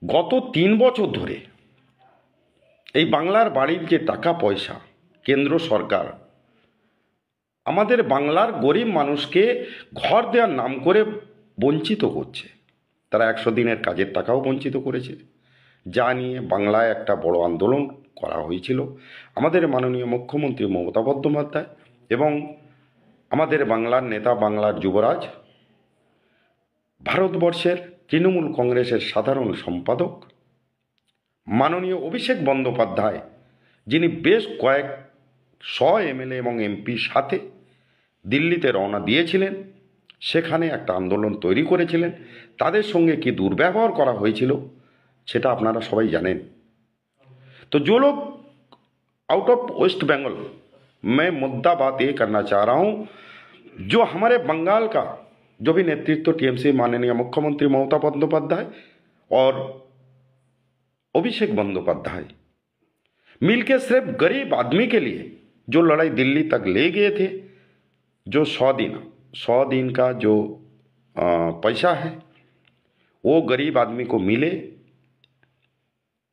গত ৩ বছর ধরে এই বাংলার বাড়ির যে টাকা পয়সা কেন্দ্র সরকার আমাদের বাংলার গরিব মানুষকে ঘর দেওয়ার নাম করে বঞ্চিত করছে। তারা ১০০ দিনের কাজের টাকাও বঞ্চিত করেছে, যা নিয়ে বাংলায় একটা বড় আন্দোলন করা হয়েছিল। আমাদের মাননীয় মুখ্যমন্ত্রী মমতা বন্দ্যোপাধ্যায় এবং আমাদের বাংলার নেতা, বাংলার যুবরাজ, ভারতবর্ষের তৃণমূল কংগ্রেসের সাধারণ সম্পাদক মাননীয় অভিষেক বন্দ্যোপাধ্যায়, যিনি বেশ কয়েক এমএলএ এবং এমপির সাথে দিল্লিতে রওনা দিয়েছিলেন, সেখানে একটা আন্দোলন তৈরি করেছিলেন। তাদের সঙ্গে কি দুর্ব্যবহার করা হয়েছিল সেটা আপনারা সবাই জানেন। तो जो लोग आउट ऑफ वेस्ट बंगाल, मैं मुद्दा बात ये करना चाह रहा हूँ, जो हमारे बंगाल का जो भी नेतृत्व टीएमसी माननीय मुख्यमंत्री ममता बंदोपाध्याय और अभिषेक बंदोपाध्याय मिलके सिर्फ गरीब आदमी के लिए जो लड़ाई दिल्ली तक ले गए थे, जो 100 दिन का जो पैसा है वो गरीब आदमी को मिले,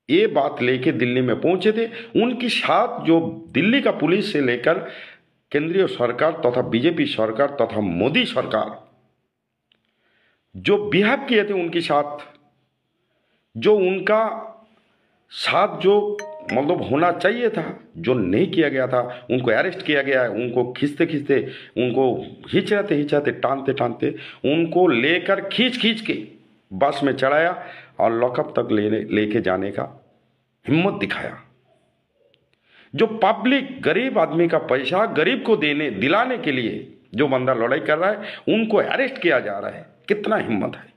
ये बात लेके दिल्ली में पहुंचे थे। उनके साथ जो दिल्ली का पुलिस से लेकर केंद्रीय सरकार तथा बीजेपी सरकार तथा मोदी सरकार जो बिहेव किए थे उनके साथ, जो उनका साथ जो मतलब होना चाहिए था, जो नहीं किया गया था, उनको अरेस्ट किया गया है। उनको खींचते खींचते, उनको हिचराते टानते टानते उनको लेकर खींच के बस में चढ़ाया और लॉकअप तक लेके जाने का हिम्मत दिखाया। जो पब्लिक गरीब आदमी का पैसा गरीब को दिलाने के लिए जो बंदा लड़ाई कर रहा है, उनको अरेस्ट किया जा रहा है, कितना हिम्मत है।